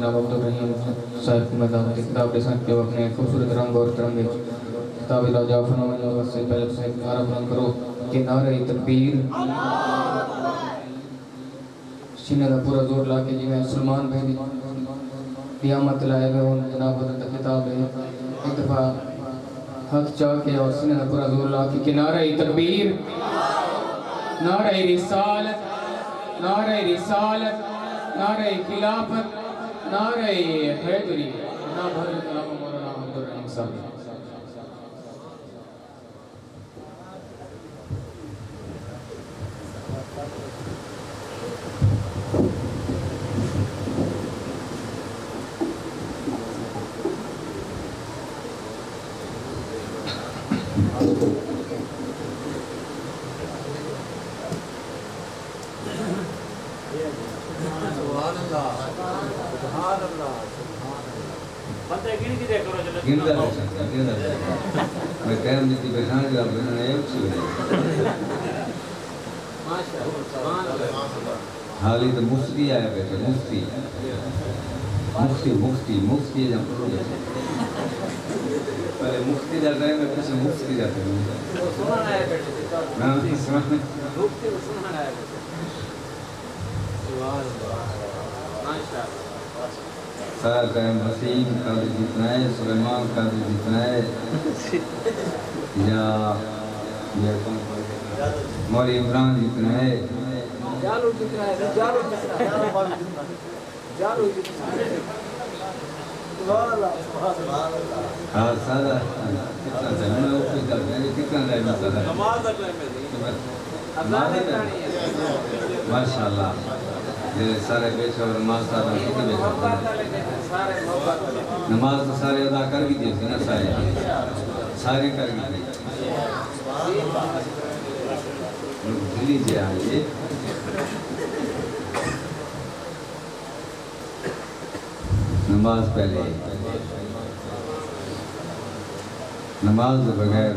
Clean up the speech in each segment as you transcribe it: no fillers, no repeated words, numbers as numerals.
جناب عبدالرحیم صاحب کی مدد کتاب رسالت کے اپنے خوبصورت رنگ اور ترنگ کتاب لاجا فرمایا سے پہلے سے عرب بلند کرو کہ نعرہ تکبیر سینے کا پورا زور لا کے جی میں سلمان بھائی قیامت لائے ہوئے ہوں جناب حضرت کتاب ہے ایک دفعہ ہاتھ چاہ کے اور سینے کا پورا زور لا کے کہ نعرہ تکبیر نعرہ رسالت نعرہ رسالت نعرہ خلافت نعرہ حیدری جناب حضرت علامہ مولانا عبدالرحیم صاحب حالی تو مفتی آیا بیٹھے مفتی مفتی جہاں پڑھو بیٹھے پہلے مفتی جاتا ہے میں پیچھے مفتی جاتا ہے سنان آیا بیٹھے سنان آیا بیٹھے سارا ٹائم وسیم قادر جتنا ہے سلیمان قادر جتنا ہے یا مولی عمران جتنا ہے جالو جتنا ہے جالو جتنا ہے ہاں سادہ کتنا ٹائم میں اوپر کرتے ہیں کتنا ٹائم میں سادہ نماز ماشاءاللہ یہ سارے بیچے اور نماز سادہ کتنے بیچے نماز تو سارے ادا کر بھی دیتے نا سارے کر بھی دیتے دلی جے آئیے نماز پہلے نماز بغیر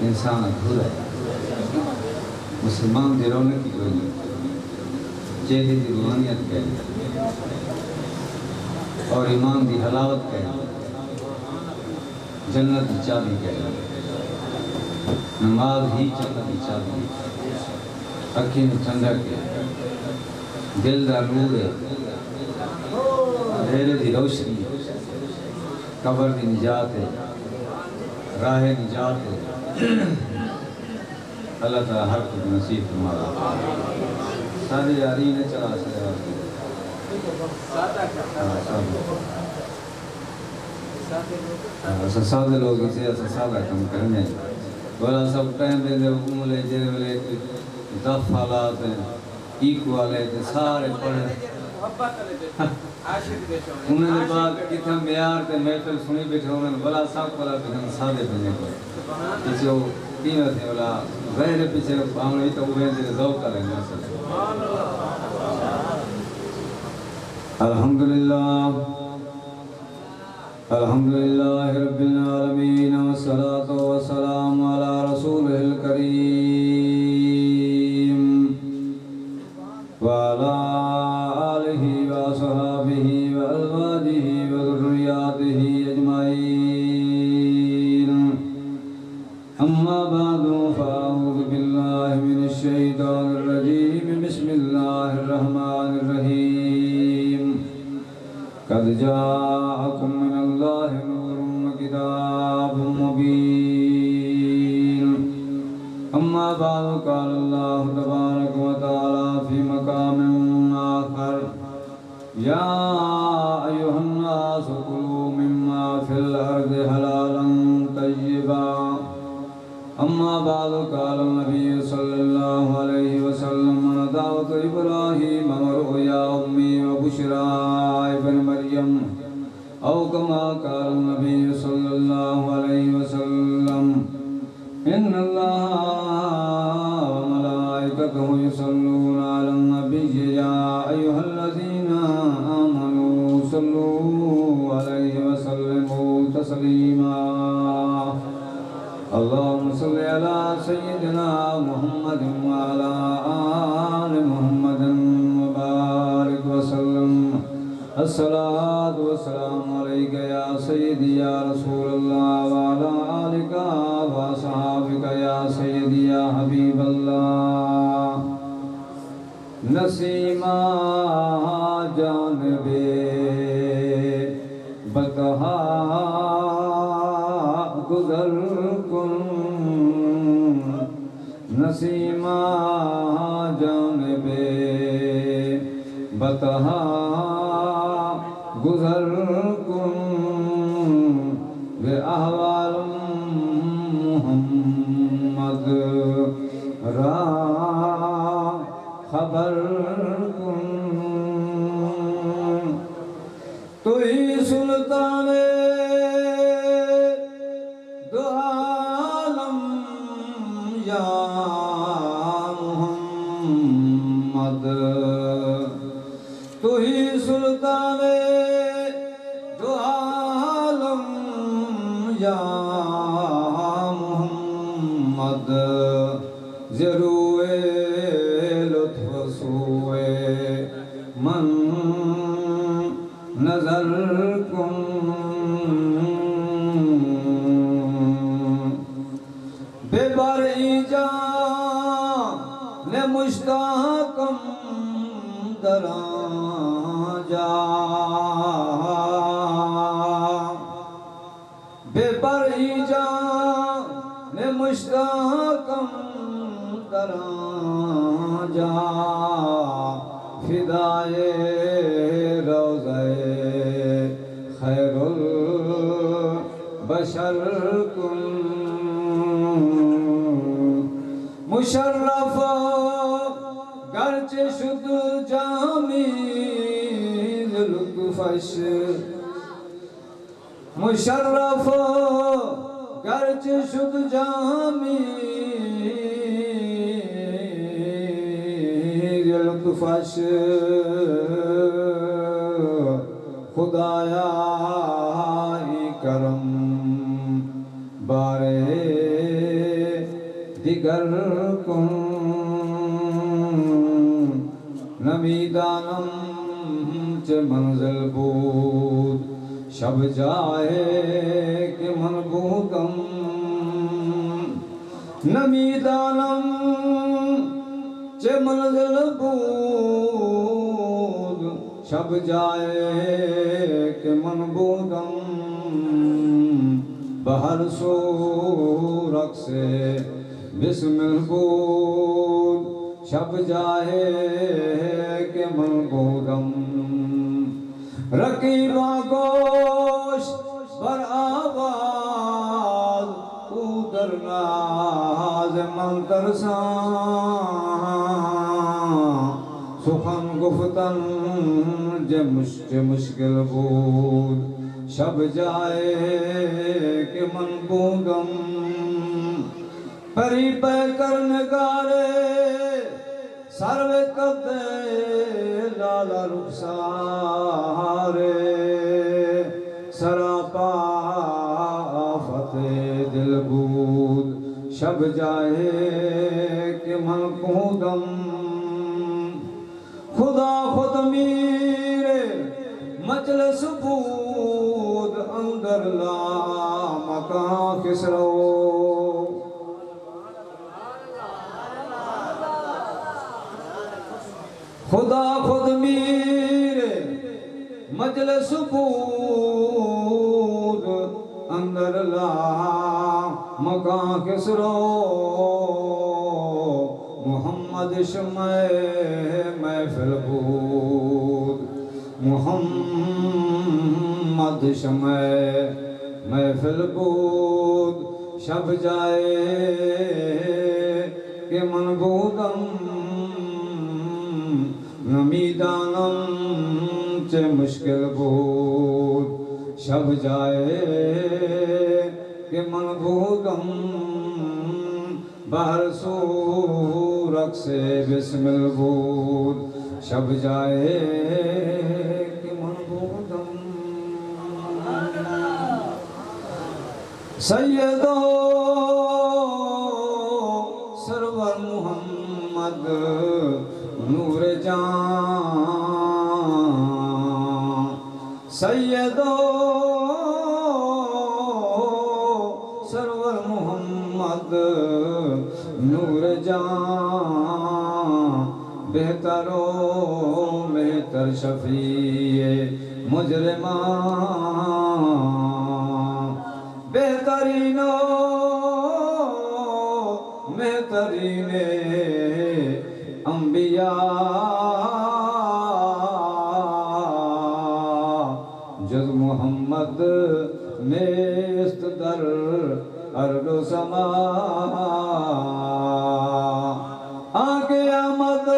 انسان ادھورا ہے مسلمان دی رونق کی کوئی نہیں چہرے دی روحانیت کہہ اور ایمان دی حلاوت کہہ جنت دی چابی کہہ نماز ہی جنت دی چابی اکھیں ٹھنڈک ہے دل دا نور ہے اندھیرے دی روشنی قبر دی نجات ہے راہ نجات ہے اللہ تعالیٰ ہر کچھ نصیب فرمایا سارے یاری نے چلا سکے سادے لوگ اسے سادہ کم کرنے بولا سب ٹائم دے دے حکوم لے جے والے دف حالات ہیں ایک والے سارے پڑھے انہوں نے بعد کتنا میار تے محفل سنی بیٹھے انہوں نے بلا سب والا بیٹھے سادے بنے کو پیچھے وہ تینوں تھے بلا غیر پیچھے آمنے تو وہ دے ذوق کریں گے الحمدللہ رب العالمین والصلاة والسلام علی رسولہ الکریم وعلى آلہ وصحابہ وازواجہ وذریاتہ اجمعین اما بعد فاعوذ باللہ من الشیطان الرجیم بسم اللہ الرحمن الرحیم قد جاءکم من اللہ نور وکتاب مبین اما بعد قال اللہ تبارک وتعالی فی مقام آخر یا ایھا الناس کلوا مما فی الارض حلالا طیبا اما بعد قال النبی صلی اللہ علیہ وسلم دعوت ابراہیم ورؤیا امی وبشرا ابن مریم او کما قال النبی صلی اللہ علیہ وسلم ان اللہ وملائکته یصلون علی النبی یا ایھا الذین آمنوا صلوا علیہ وسلموا تسلیما اللهم صل على سيدنا محمد وعلى آل محمد وبارك وسلم الصلاة والسلام عليك يا سيدي يا رسول الله وعلى آلك وأصحابك يا سيدي يا حبيب الله نسیمہ جانب بطحا گزر کن نسیمہ جانب بطحا گزر کن بے احوال محمد را خبر کن تو ہی سلطان دو عالم یا محمد تو ہی سلطان دو عالم یا محمد ضرور لطف سوئے من نظر کن بے باری جان مشتاقم دران جا بے باری جان مشتاقم دران جا فدائے روضہ خیر البشر کن مشرف گرچہ شد جامیل لطفش مشرف گرچہ شد جامیل لطفش خدایا کرم بارے دیگر کن نمیدانم چه منزل بود شب جائے کہ من بودم نمیدانم چه منزل بود شب جائے کہ من بودم بہر سو رقص بسم بود شب جائے کہ من بودم رقیبہ گوش بر آواز او در ناز من ترسان سخن گفتن جے مشکل بود شب جائے کہ من بودم پری پہ کرنگارے سروے قدے لالا رخسارے سراپا فتح دل بود شب جائے کہ من بودم خدا خود میرے مجلس بود اندر لا مکان خسرو خدا خود میرے مجلس بود اندر لا مکان کسرو محمد شمع محفل بود محمد شمع محفل بود شب جائے کہ من بودم نمیدانم چه مشکل بود شب جائے کہ من بودم بہر سو رقص بسمل بود شب جائے کہ من بودم سیدو سرور محمد نور جان سیدو سرور محمد نور جان بہترو بہتر شفیع مجرمان بہترینو بہترین انبیاء جز محمد نیست در ارض و سما آگے آمد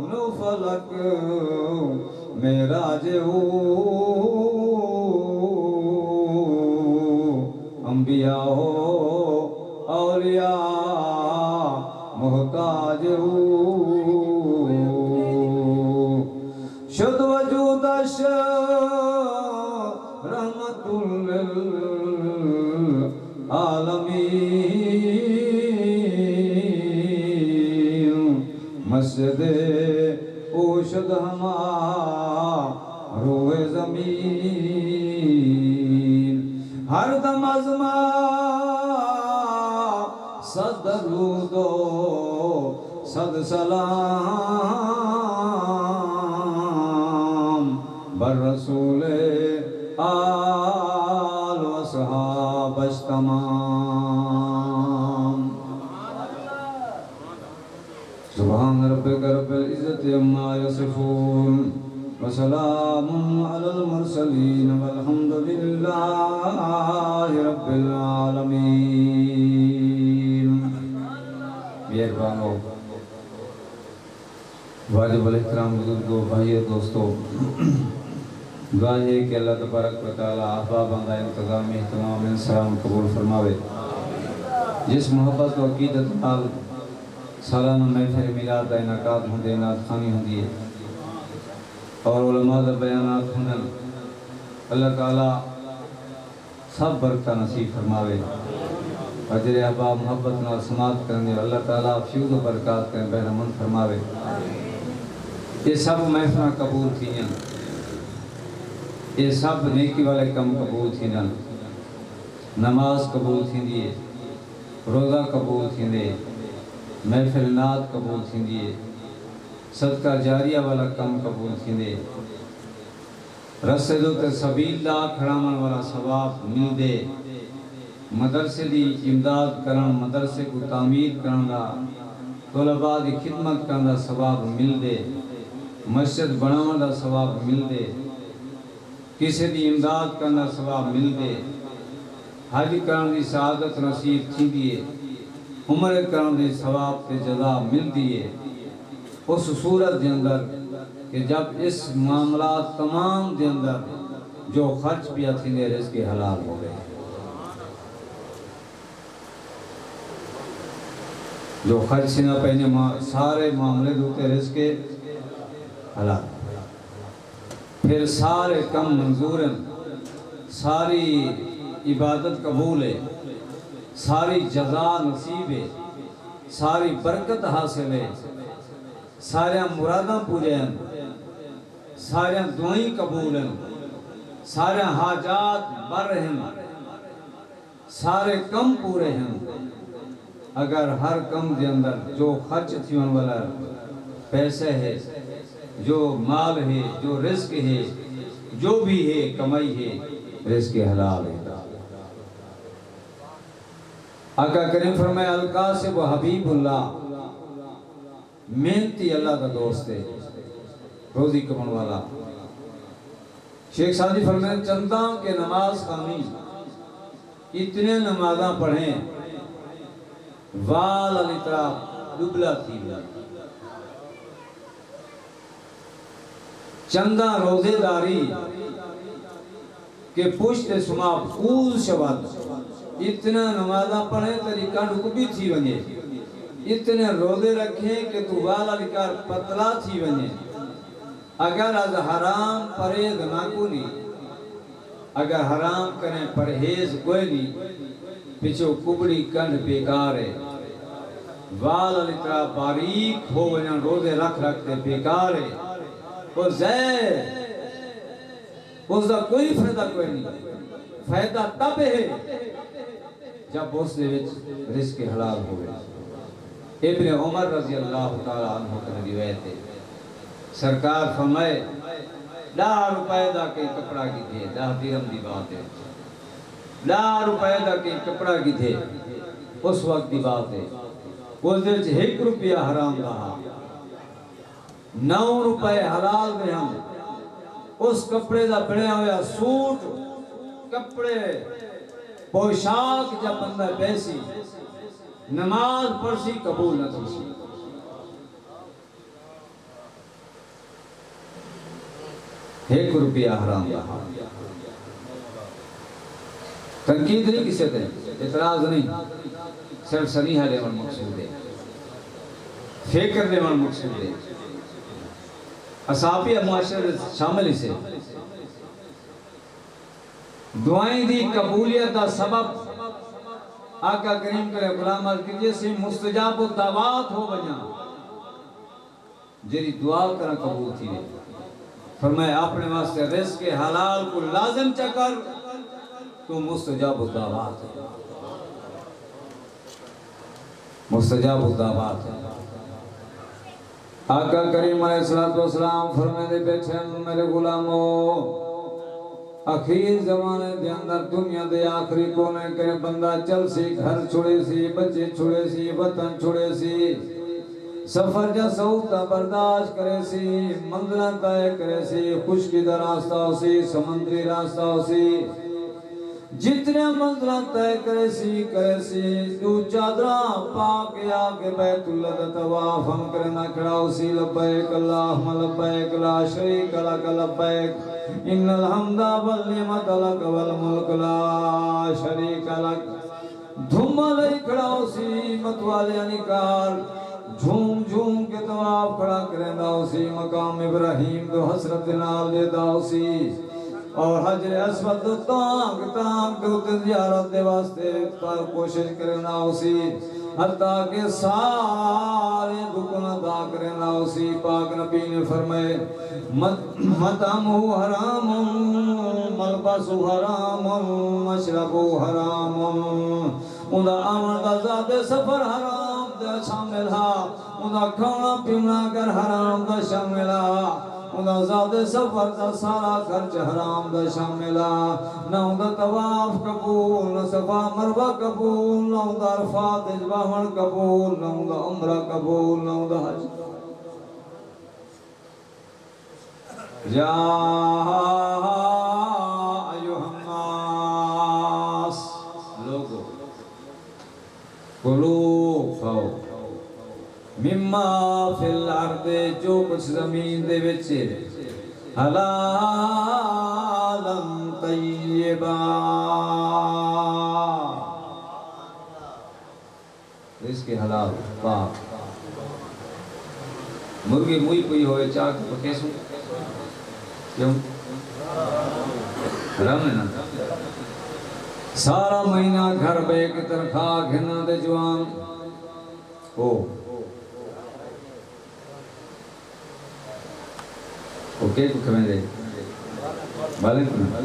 نو فلک معراج ہو انبیاء ہو اولیاء محتاج ہو شد وجودش رحمت للعالمین مسجد اوشد ہما روح زمین ہر دم ازما صد درود و صد سلام بر رسول آل و صحابش تمام سبحان ربک رب العزت عما یصفون وسلام علی المرسلین والحمد للہ رب العالمین مہربان ہو واجب الاحترام بزرگوں بھائیو دوستو دعا ہے کہ اللہ تبارک و تعالی احباب کا انتظام اہتمام انسان قبول فرماوے جس محبت و عقیدت نال سالانہ محفل میلاد کا انعقاد ہوندے نعت خوانی ہوندی ہے اور علماء کا بیانات ہوندن اللہ تعالی سب برکتہ نصیب فرماوے اور جڑے احباب محبت نال سماعت کرنے اللہ تعالی فیوز و برکات کریں بہرمند فرماوے یہ سب محفل قبول تھیں یہ سب نیکی والے کم قبول تھیں نماز قبول تھیں روزہ قبول تھیں محفل نعت قبول تھیں صدقہ جاریہ والا کم قبول تھیں رسے دو تے سبیل دا کھڑامن والا ثواب مل دے مدرسے دی امداد کرن مدرسے کو تعمیر کرن دا طلباء دی خدمت کرن دا ثواب مل دے مسجد بناون دا ثواب مل دے کسی دی امداد کرن دا ثواب مل دے حج کرن دی سعادت نصیب تھی دیئے عمر کرن دی ثواب تے جزا مل دیئے اس صورت دے اندر کہ جب اس معاملات تمام دے اندر جو خرچ پیا تھی نے رزق حلال ہو گئے جو خرچ نہ پہنے سارے معاملے دوتے رزق حلال پھر سارے کم منظور ہیں ساری عبادت قبول ہے ساری جزا نصیب ہے ساری برکت حاصل ہے سارے مراداں پورے ہیں سارے دعائیں قبول ہیں سارے حاجات بر ہیں سارے کم پورے ہیں اگر ہر کم دے اندر جو خرچ تھی ان والا پیسے ہے جو مال ہے جو رزق ہے جو بھی ہے کمائی ہے رزق حلال ہے آقا کریم فرمائے القاسب و حبیب اللہ محنتی اللہ کا دوست ہے روزی کمن والا شیخ سادی فرمائے چنداں کے نماز خانی اتنے نمازاں پڑھیں وال علی طرح دبلا تھی چندہ روزے داری کہ پشت سما پھول شباد اتنا نمازہ پڑھیں تری کنڈ بھی تھی ونجے اتنے روزے رکھیں کہ تو والا لکار پتلا تھی ونجے اگر از حرام پرہیز نہ کنی اگر حرام کریں پرہیز کوئی نہیں پچھو کبڑی کنڈ بیکار ہے والا لکار باریک ہو ونجا روزے رکھ رکھتے بیکار ہے اور زیر اس دا کوئی فائدہ کوئی نہیں فائدہ تب ہے جب اس دے وچ رزق حلال ہوئے ابن عمر رضی اللہ تعالیٰ عنہ کا روایت ہے سرکار فرمائے 10 روپے دا کئی کپڑا کی تھے 10 درہم دی بات ہے 10 روپے دا کئی کپڑا کی تھے اس وقت دی بات ہے اس دے وچ 1 روپیہ حرام رہا 9 روپے حلال میں ہم اس کپڑے دا بڑھیا ہویا سوٹ کپڑے پوشاک جب بندہ پیسی نماز پڑھسی قبول نہ تھی 1 روپیہ حرام رہا تنقید نہیں کسی طرح اعتراض نہیں صرف سنیحہ لیون مقصود ہے فکر لیون مقصود ہے اصحابی معاشرے شامل اسے دعائیں دی قبولیت دا سبب آقا کریم کرے غلام عرض کیجئے سے مستجاب و دعوات ہو بجاں جری دعا کرنا قبول تھی ہے فرمایا اپنے واسطے رزق حلال کو لازم چکر تو مستجاب و دعوات ہے مستجاب و دعوات ہے آقا کریم علیہ السلام فرمائے دے بیٹھے میرے غلاموں اخیر زمانے دے اندر دنیا دے آخری کونے کرے بندہ چل سی گھر چھوڑے سی بچے چھوڑے سی وطن چھوڑے سی سفر جا سعودہ برداشت کرے سی منزلہ طے کرے سی خشکی دا راستہ ہو سی سمندری راستہ ہو سی جتنے منزلہ طے کرے سی تو چادرہ پاک آگے بیت اللہ دا طواف ہم کرنا کھڑا ہو سی لبیک اللہم لبیک لا شریک لک لبیک ان الحمد والنعمت لک والملک لا شریک لک دھما لئی کھڑا ہو سی متوالے نکال جھوم جھوم کے طواف کھڑا کریں دا ہو سی مقام ابراہیم دو حسرت نال دے دا ہو سی اور حجر اسود دو تانگ تانگ دو زیارت دے واسطے پر کوشش کرنا ہو سی حتیٰ کہ سارے دکن ادا کرنا ہو سی پاک نبی نے فرمائے مطعمہ حرام ملبس حرام مشرب حرام اندھا آمن دا ذات سفر حرام دا شامل ہا اندھا کھانا پینا گر حرام دا شامل ہا اندھا ذات سفر دا سارا خرچ حرام دا شامل ہا نہ اندھا طواف قبول نہ صفا مروہ قبول نہ اندھا عرفات اجباہن قبول نہ اندھا عمرہ قبول نہ اندھا حج یا ایوہ الناس لوگو کلو کھاؤ مما فی الارض جو کچھ زمین دے بچے حلالا طیبا رزق حلال پاک مرغی موئی کوئی ہوئے چاہ کے پکے سو کیوں حرام ہے نا سارا مہینہ گھر بے کی تنخواہ گھنا دے جوان او اوکے کو کھویں دے بالیں کنا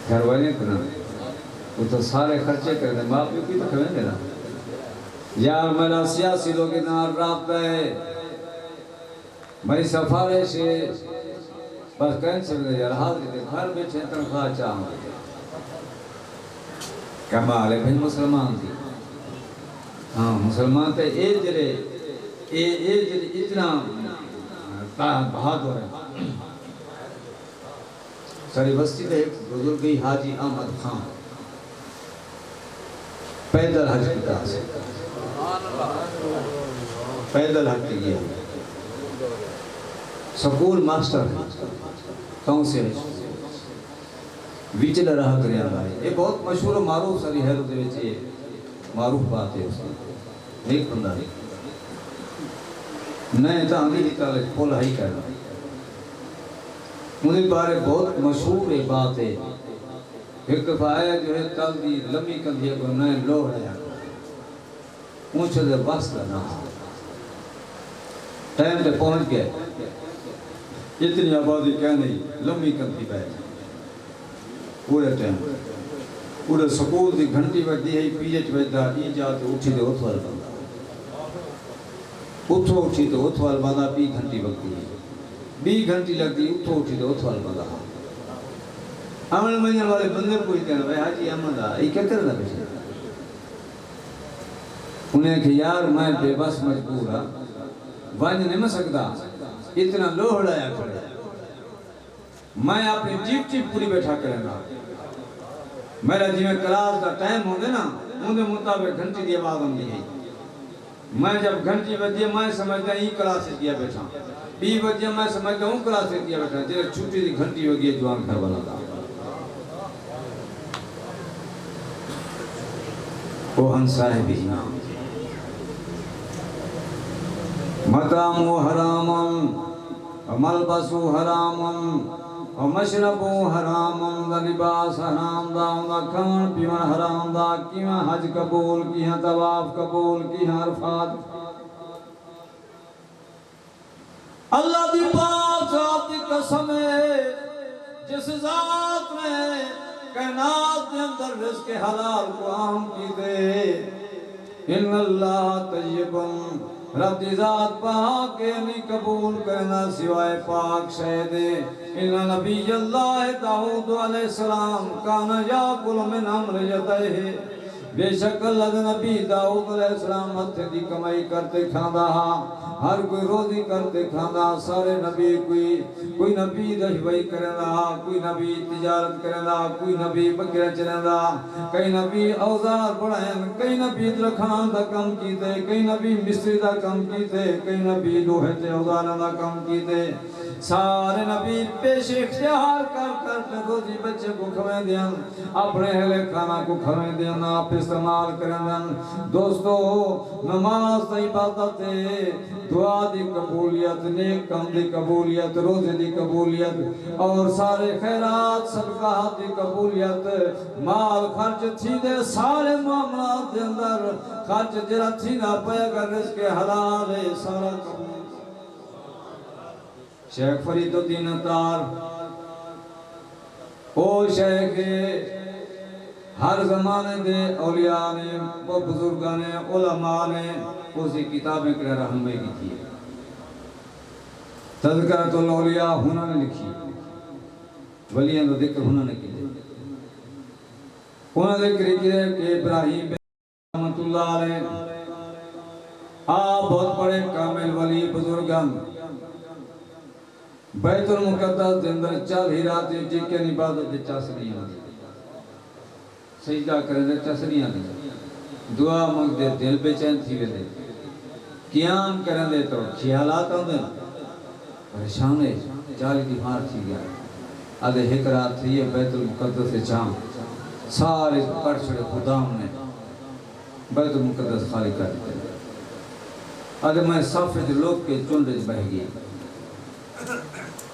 گھر والیں کنا وہ تو سارے خرچے کر دیں باپ بھی کوئی تو کھویں دے نا یار میرا سیاسی لوگی نار رابطہ ہے میری سفارش ہے بس کینسل دے یار حاضر دے گھر بیٹھے تنخواہ چاہوں کمال ہے بھئی مسلمان تھی ہاں مسلمان تے اے جلے اتنا بہادر ہے ساری بستی دے ایک بزرگی حاجی احمد خان پیدل حج کی تاثر پیدل حج کی گیا سکول ماسٹر ہے کون سے ویچل رہا کریا بھائی یہ بہت مشہور و معروف ساری ہے دے وچے معروف بات ہے اس کی ایک بندہ نئے تاندی کی تعلق پھول ہی کرنا مجھے بارے بہت مشہور ایک بات ہے ایک دفعہ جو ہے تل دی لمبی کندھیے کو نئے لو رہا اونچے دے بس لنا ٹائم تے پہنچ گئے اتنی آبادی کہہ نہیں لمبی کندھی بیٹھ پورے ٹائم پورے سکول دی گھنٹی بجدی ہے پیچ بجدا ای جا تے اٹھی تے اتھوال بندہ اتھو اٹھی تے اتھوال بندہ 20 گھنٹی بجدی ہے 20 گھنٹی لگتی اتھو اٹھی تے اتھوال بندہ عمل منجن والے بندے پوچھتے ہیں بھائی حاجی احمد یہ کیا کرنا بیٹھے انہیں کہ یار میں بے بس مجبور ہاں ونج نہیں میں سکتا اتنا لوہڑایا کھڑے میں اپنی ٹیپ ٹیپ پوری بیٹھا کریں گا میرا جی میں کلاس دا ٹائم ہوں دے نا اندھے مطابق گھنٹی دی آواز ہوں دی ہے میں جب گھنٹی بجے میں سمجھتا ہی کلاس سے دیا بیٹھا 20 بجے میں سمجھتا ہوں کلاس سے دیا بیٹھا جب چھوٹی دی گھنٹی ہو گئی جوان گھر والا تھا وہ ہم صاحبی مطعم حرام وملبس حرام ومشرب حرام لباس حرام دا کھان پیون حرام دا کیاں حج قبول کیاں طواف قبول کیاں عرفات اللہ دی پاک ذات دی قسم ہے جس ذات نے کائنات کے اندر رزق حلال کو عام کی دے ان اللہ طیب رب دی ذات پاک کے نہیں قبول کرنا سوائے پاک شہد ان نبی اللہ داؤد علیہ السلام کانا یاکل من امر یدہ بے شک اللہ نبی داؤد علیہ السلام ہتھے دی کمائی کرتے کھاندا ہر کوئی روزی کرتے کھاندا سارے نبی کوئی نبی دہوائی کرندا کوئی نبی تجارت کرندا کوئی نبی بکرے چرندا کئی نبی اوزار بڑھائیں کئی نبی درخان دا کم کیتے کئی نبی مستری دا کم کیتے کئی نبی لوہے تے اوزار دا کم کیتے سارے نبی پیش اختیار کر روزی بچے کو کھویں دیاں اپنے اہل کھانا کو کھویں دیاں آپ استعمال کریں دوستو نماز دی عبادت دعا دی قبولیت نیک کام دی قبولیت روزے دی قبولیت اور سارے خیرات صدقات دی قبولیت مال خرچ تھی دے سارے معاملات دے اندر خرچ جرا تھی نہ پائے گا رزق حلال ہے سارا قبول شیخ فرید الدین اتار او شیخ ہر زمانے دے اولیاء نے وہ بزرگاں نے علماء نے اسی کتابیں کرے رحمے کی تھی تذکرۃ الاولیاء انہوں نے لکھی ولیاں کا ذکر انہوں نے کیا انہوں نے ذکر کیا کہ ابراہیم رحمۃ اللہ علیہ آپ بہت بڑے کامل ولی بزرگاں بیت المقدس دے اندر 40 راتیں جی کے عبادت دے چاسنیاں سجدہ کرے دے چاسنیاں دی دعا منگ دے دل بے چین تھی وے قیام کریں دے تو خیالات ہوندے پریشان ہے 40 دیوار تھی گیا آدھے ایک رات تھی یہ بیت المقدس سے چاہم سارے کٹ چھڑے خداؤں نے بیت المقدس خالی کر دیتے آدھے میں صافے دے لوگ کے چونڈے بہ گئی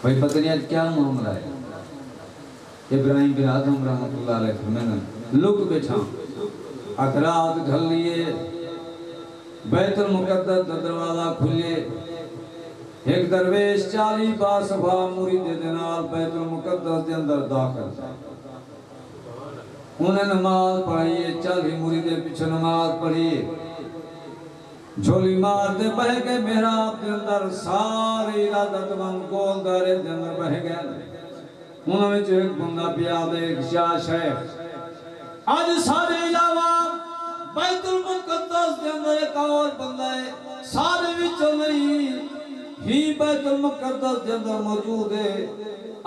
بھائی پتہ نہیں آج کیا معاملہ ہے ابراہیم بن آدم رحمت اللہ علیہ فرمائے لک بیٹھا اکرات گھل لیے بیت المقدس دروازہ کھلے ایک درویش 40 باصفا مرید دینال بیت المقدس دے اندر داخل انہیں نماز پڑھائیے 40 مرید پیچھے نماز پڑھیے جھولی مار دے بہ گئے محراب دے اندر سارے ارادت من گول دارے دے اندر بہ گئے انہوں میں جو ایک بندہ پیادے ایک شاہ شیخ آج سارے علاوہ بیت المقدس دے اندر ایک اور بندہ ہے سارے وچوں نہیں ہی بیت المقدس دے اندر موجود ہے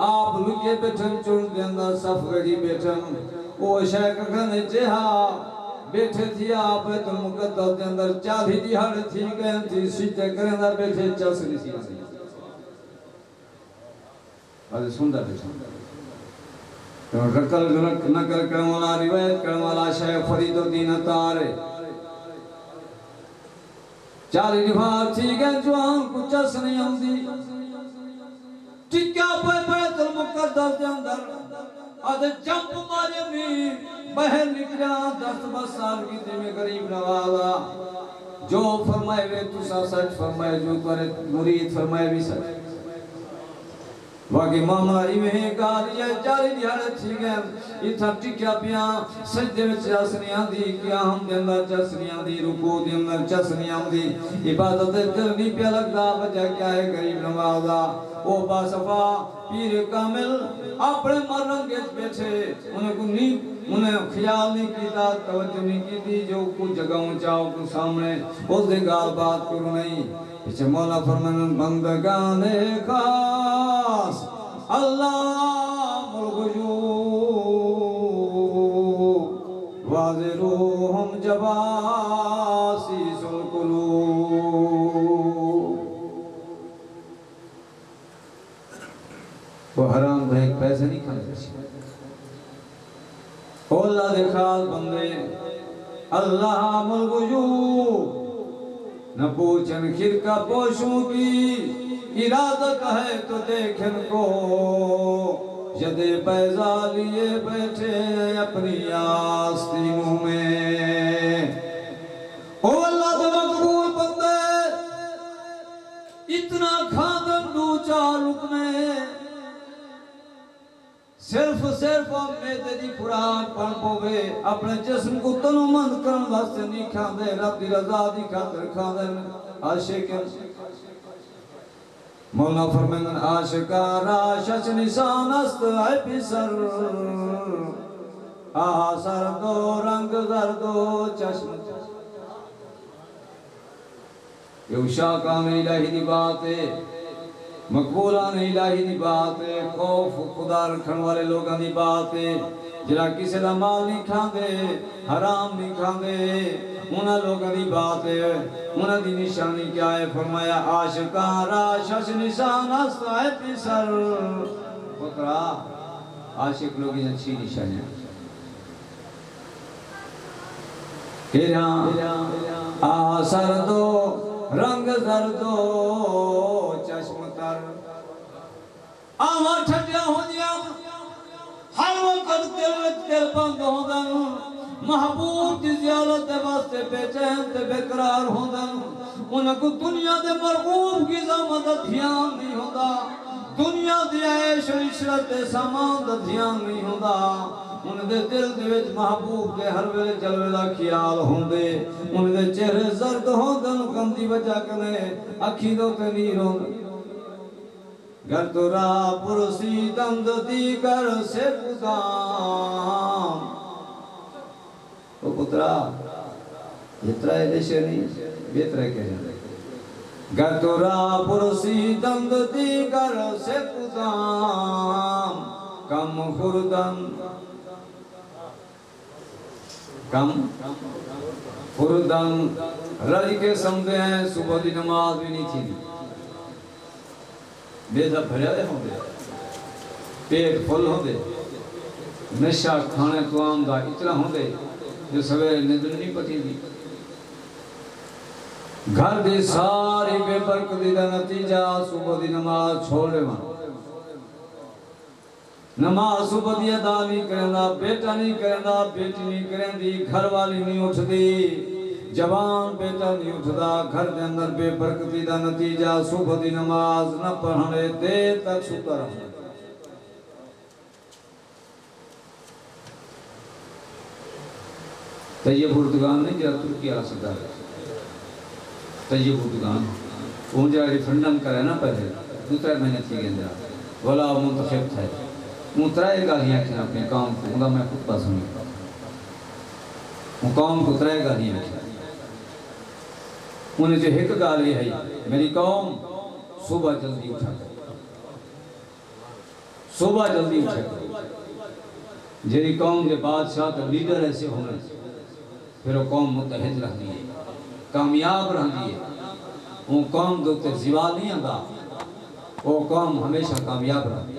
آپ لکے بیٹھن چون دے اندر صف گڑی بیٹھن وہ شیخ کھنے جہاں بیٹھے تھی آپ بیت المقدس دے اندر 40 دیہاڑ تھی گئے تھی سیٹے کریں دا بیٹھے چسری سی آدھے سندہ بیٹھا نقل کرنے والا روایت کرنے والا شیخ فرید الدین اتار 40 دیوار تھی گئے جوان کو چس نہیں ہوندی ٹکیا پہ بیت المقدس دے اندر آدھے جمپ مارے میں بہر نکلا 10 سال کی تھی میں غریب نوازا جو فرمائے وے تو سچ فرمائے جو تورے مرید فرمائے بھی سچ واقعی معاملہ ایویں گالیاں 40 دیہڑے تھی گئے اتھا ٹکیا پیاں سجدے وچ چسنیاں دی قیام دے اندر چسنیاں دی رکوع دے اندر چسنیاں دی عبادت دل نہیں پیا لگدا وجہ کیا ہے غریب نوازا او با صفا پیر کامل اپنے مرنگ وچ بیٹھے انہیں خیال نہیں کیتا توجہ نہیں کیتی جو کچھ جگہوں چاہو کو سامنے اس دے گال بات کرو نہیں پیچھے مولا فرمانن بندگان خاص علام الغیوب واضروہم جباسیس القلوب وہ حرام کا ایک پیسے نہیں کھانے او اللہ دے خاص بندے علام الغیوب نہ پوچھن خرقہ پوشوں کی ارادت ہے تو دیکھن کو ید بیضا لیے بیٹھے اپنی آستینوں میں او اللہ دے مقبول بندے اتنا کھاندن دو چار رکنے صرف میدے دی قرآن پڑھ پوے اپنے جسم کو تنو مند کرن واسطے نہیں کھاندے رب دی رضا دی خاطر کھاندے عاشق مولا فرمائن عاشقارا شش نشان است اے پیسر آہا سردو رنگ زردو چشم یہ اشاقان الہی دی بات ہے مقبولان الہی دی بات ہے خوف خدا رکھن والے لوگاں دی بات ہے جڑا کسی دا مال نہیں کھاندے حرام نہیں کھاندے انہاں لوگاں دی بات ہے انہاں دی نشانی کیا ہے فرمایا عاشقاں را شش نشان است ہے پیسر پترا عاشق لوگی اچھی نشانیاں آہ سردو رنگ زردو چشم تر آمار ٹھٹیا ہو دیا ہر وقت دل بند ہو دن محبوب دی زیارت دے واسطے بے چین تے بے قرار ہو دن انہاں کو دنیا دے مرغوب کی زامت دھیان نہیں ہوتا دنیا دی عیش و عشرت دے سامان دا دھیان نہیں ہوتا ان دے دل دے وچ محبوب دے ہر ویلے جلوے دا خیال ہوندے ان دے چہرے زرد ہوندن غم دی وجہ کنے اکھی دو تے نیر ہوندن گر تو راہ پرسی دند دی کر سے قدام او پترا اترا ایلیشے نہیں بیترے کہہ جاندے گر تو راہ پرسی دند دی کر سے قدام کم خوردن کم خوردن رج کے سمدے ہیں صبح دی نماز بھی نہیں تھی بیدہ بھریا دے ہوں دے پیٹ پھل ہوں دے نشہ کھانے توام دا اتنا ہوں دے جو سویرے ندر نہیں پتی دی گھر دی ساری بے برکتی دا نتیجہ صبح دی نماز چھوڑ رہے وہاں نماز صبح دی ادا نہیں کرنا بیٹا نہیں کرنا بیٹی نہیں کرندی گھر والی نہیں اٹھ دی جوان بیٹا نہیں اٹھدا گھر دے اندر بے برکتی دا نتیجہ صبح دی نماز نہ پڑھنے دیر تک ستا رہنا طیب اردگان نہیں جا ترکی آ سکتا ہے طیب اردگان وہ جا ریفرنڈم کرے نا پہلے دوسرے مہینے تھی گئے جا ولا منتخب تھا ترائے گالیاں کھیں اپنے کام کو ہوں میں خود پاس ہوں قوم کو ترائے گالیاں کھیں انہیں جو ایک گالی ہے میری قوم صبح جلدی اٹھا کر صبح جلدی اٹھا کر جیری قوم کے بادشاہ کا لیڈر ایسے ہونے پھر وہ قوم متحد رہنی ہے کامیاب رہنی ہے وہ قوم دوتے زوال نہیں آنگا وہ قوم ہمیشہ کامیاب رہنی ہے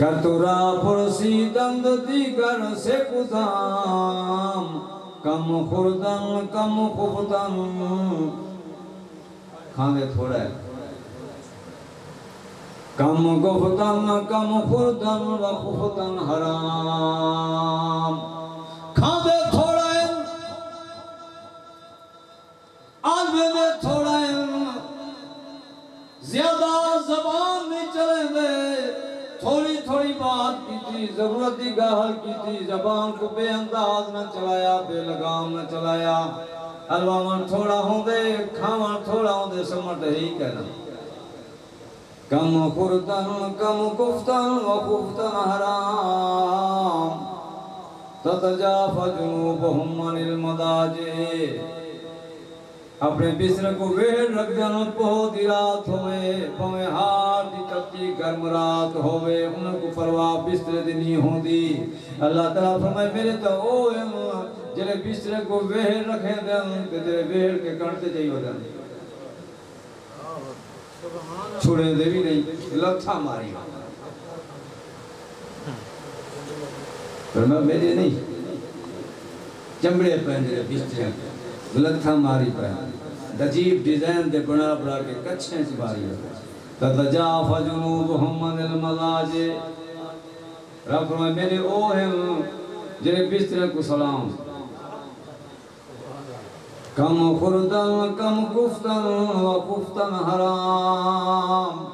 گر تو راہ پرسی دند دیگر سے قدام کم خوردن کم خفتن کھانے تھوڑا ہے کم گفتن کم خوردن و خفتن حرام کھانے تھوڑا ہے آدھے میں تھوڑا ہے زیادہ تھی، ضرورتی گاہل کی تھی، زبان کو بے انداز نہ چلایا، بے لگام نہ چلایا، الوامن تھوڑا ہوں دے، کھاون تھوڑا ہوں دے، سمٹ ہی کہنا کم خردن کم گفتن و خفتن حرام تتجافى جنوبهم عن المضاجع اپنے بستر کو ویڑ رکھ دن بہت ہی رات ہوئے پویں ہار دی تپتی گرم رات ہوئے ان کو پرواہ بستر دی نہیں ہوں دی اللہ تعالیٰ فرمائے میرے تو اوہ جلے بستر کو ویڑ رکھیں دن جلے ویڑ کے کنٹے جائیو دن چھوڑے دے بھی نہیں لتھا ماری فرمائے میرے نہیں چمڑے پہنجرے بستر لتھا ماری پہن دجیب ڈیزائن دے بنا بڑا کے کچھیں سے باری ہوتا تتجافى جنوبهم عن المضاجع رب فرمائے میرے او ہیں جنہیں بستر کو سلام کم خردن کم گفتن و گفتن حرام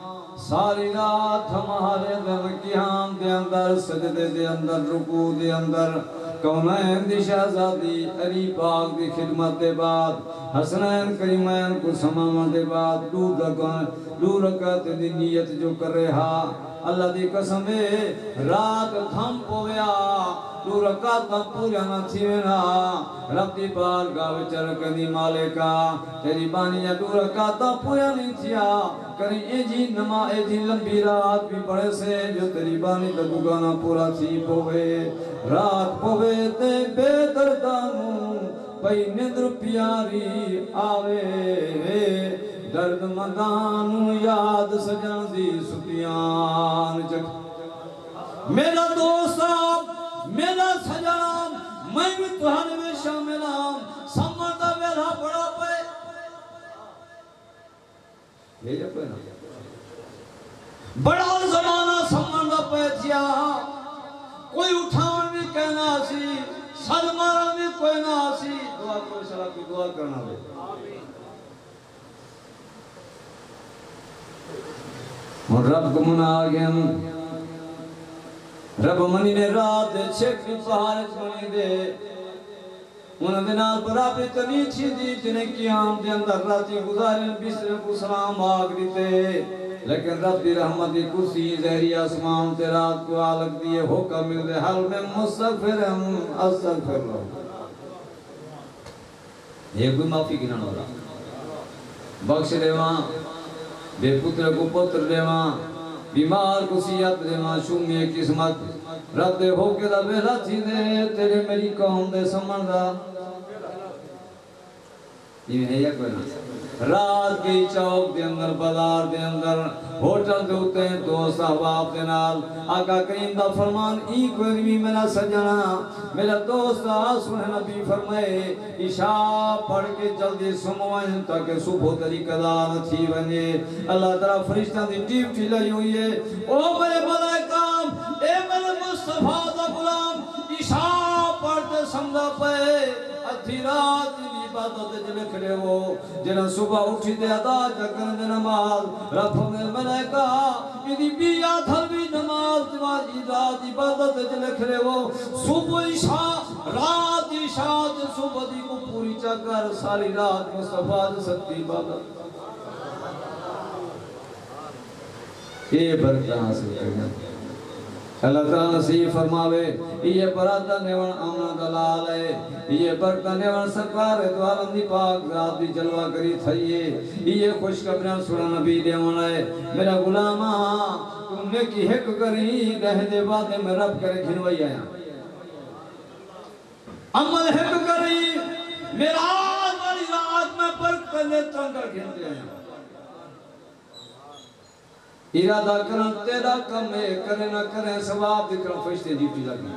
ساری رات ہمارے دل کی ہم دے اندر سجدے دے اندر رکوع دے اندر کونین دی شہزادی علی پاک دی خدمت دے بعد حسنین کریمین کو سمامت دے بعد دو رکعت دی نیت جو کر رہا اللہ دی قسم ہے رات تھم پویا دو رکعت پورا نہ تھیونا رب دی بارگاہ وچ رکھدی مالکا تیری بانیاں دو رکعت پورا نہیں تھیا کریں اے جی نماز اے جی لمبی رات بھی پڑھے سے جو تیری بانی تے دگانا پورا تھی پوے رات پوے تے بے دردانوں پئی نندر پیاری آوے درد مندانوں یاد سجن دی ستیان جگ میرا دوست میرا سجان میں بھی تہانے میں شاملام سمر دا ویلہ بڑا پے یہ جب پہ نا بڑا زمانہ سمر دا پے تھیا کوئی اٹھان بھی کہنا سی سر مارا بھی کوئی نہ سی دعا کوئی صلاح کی دعا کرنا بے اور رب کو منا آگیا رب منی نے رات چھک بھی پہارت منی دے انہوں نے نال پر آپ اتنی چھی دی جنہیں قیام دے اندر راتی گزارن بسر کو سلام آگ دیتے لیکن رب دی رحمت دی کرسی زہری آسمان تے رات کو آلک دیئے حکم مل دے حل میں مستغفرم استغفر لو یہ کوئی معافی کی نہ ہو رہا بخش دے وہاں بے پتر کو پتر دے وہاں بیمار کو سیات دے وہاں شومی قسمت رب دے ہو کے دا بیلا تھی دے تیرے میری قوم دے سمن دا یہ ہے یا کوئی نہ رات کی چوک دے اندر بازار دے اندر ہوٹل دے ہوتے ہیں دوست احباب دے نال آقا کریم دا فرمان ای کوئی بھی میرا سجنا میرا دوست آسون نبی فرمائے عشاء پڑھ کے جلدی سموائیں تاکہ صبح تری قضا نہ تھی بنے اللہ تعالیٰ فرشتہ دی ٹیپ ٹھلائی ہوئی ہے او میرے ملائکام اے میرے مصطفیٰ دا غلام عشاء پڑھتے سمجھا پے ادھی رات دی عبادت جلے کھڑے ہو جنہ صبح اٹھی دے ادا جگن دے نماز رب میں ملائکہ ادھی بھی آدھر بھی نماز دیواجی رات عبادت جلے کھڑے ہو صبح عشاء رات عشاء دے صبح دی کو پوری چکر ساری رات مصطفیٰ دے سکتی عبادت یہ برکہ حاصل کرنا اللہ تعالیٰ نصیب فرماوے یہ برادہ نیوان آمنا دلال ہے یہ برکہ نیوان سرکار ہے تو عالم دی پاک ذات دی جلوہ کری تھائیے یہ خوش کبریاں سورہ نبی دیوان ہے میرا غلامہ تم نے کی حق کری رہ دے بادے میں رب کرے کھنوائی آیا عمل حق کری میرا آج والی رات میں برک کرنے تنگر کھنتے آیا ارادہ کرن تیرا کم ہے کرے نہ کرے ثواب دکھرا فرشتے ڈیوٹی لگی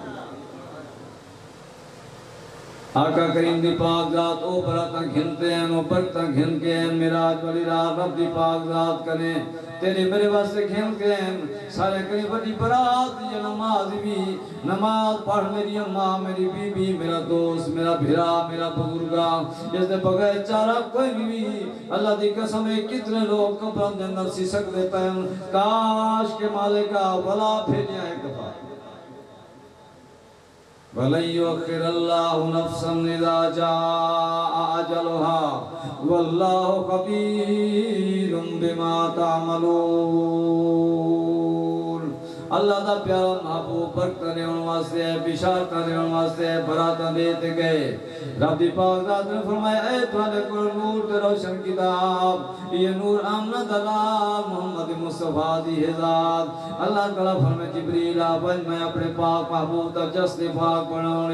آقا کریم دی پاک ذات او براتا گھنتے ہیں او برکتا گھن کے ہیں میراج والی رات رب دی پاک ذات کریں تیرے میرے واسطے گھن کے ہیں سارے کئی بڑی برات یہ نماز بھی نماز پڑھ میری اماں میری بی بی میرا دوست میرا بھرا میرا بزرگا جس نے بغیر چارہ کوئی بھی اللہ دی قسم ہے کتنے لوگ قبران دے اندر سی سکتے پہن کاش کے مالکہ ولا پھیلیا ایک دفعہ وَلَن يُؤَخِّرَ اللَّهُ نَفْسًا إِذَا جَاءَ أَجَلُهَا وَاللَّهُ خَبِيرٌ بِمَا تَعْمَلُونَ اللہ دا پیارا محبوب برکت نے ان واسطے بشارت نے ان واسطے براتاں دیتے گئے رب دی پاک ذات نے فرمایا اے تھوڑے کو نور تے روشن کتاب یہ نور آمنہ دلال محمد مصطفیٰ دی ذات اللہ تعالیٰ فرمائے جبریل آبج میں اپنے پاک محبوب تک جست پاک بناؤں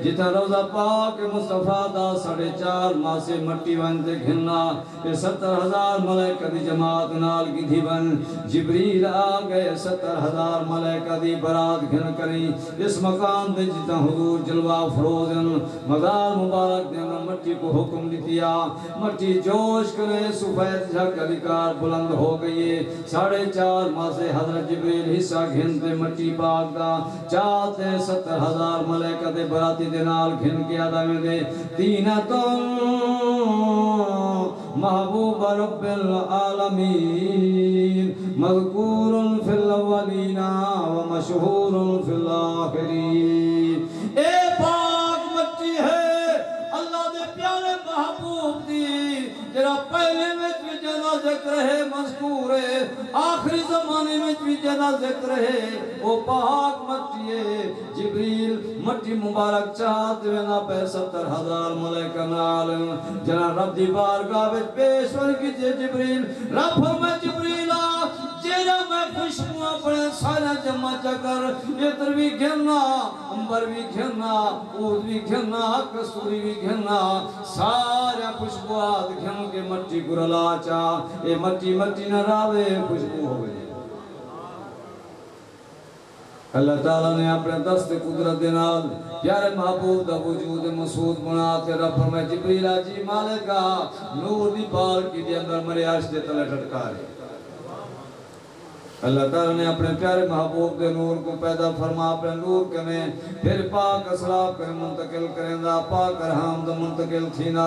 جتا روزہ پاک مصطفیٰ دا 4.5 ماہ سے مٹی بنتے گھننا پہ 70,000 ملائکہ دی جماعت نال کی دھی بن جبریل آگئے 70,000 ملائکہ دی برات گھن کری اس مقام دے جتا حضور جلوہ فروزن مدار مبارک دینا مٹی کو حکم دیتیا مٹی جوش کرے سفید جھک علیکار بلند ہو گئی 4.5 ماہ سے حضرت جبریل حصہ گھنتے مٹی پاک دا چاہتے 70,000 ملائکہ دے براتی دینال گھن کے آدھا میں دے تینتم محبوب رب العالمین مذکور فی الاولین ومشہور فی الاخرین اے پاک مٹی ہے اللہ دے پیارے محبوب دی جرا پہلے میں بھی جنا ذکر ہے مذکور ہے آخری زمانے میں بھی جنا ذکر ہے وہ پاک مٹی ہے جبریل مٹی مبارک چاہتے ہوئے نا پہ 70,000 ملائکہ نال جنا رب دی بارگاہ وچ پیشور کی جبریل رب فرمائے جبریل جیرا میں خوشبو اپنے سارا جمع چکر اتر بھی گھننا امبر بھی گھننا اود بھی گھننا کسوری بھی گھننا سارا خوشبوات گھن کے مٹی گرلا چاہ اے مٹی نہ راوے خوشبو ہوئے اللہ تعالیٰ نے اپنے دست قدرت دینال پیارے محبوب دا وجود مسعود بناتے رب فرمائے جبریل جی مالکہ نور دی پال کی دی اندر مرے عرش دے تلے ٹھٹکارے اللہ تعالیٰ نے اپنے پیارے محبوب دے نور کو پیدا فرما اپنے نور کنے پھر پاک اسلاب کرے منتقل کریں دا پاک ارحام دا منتقل تھینا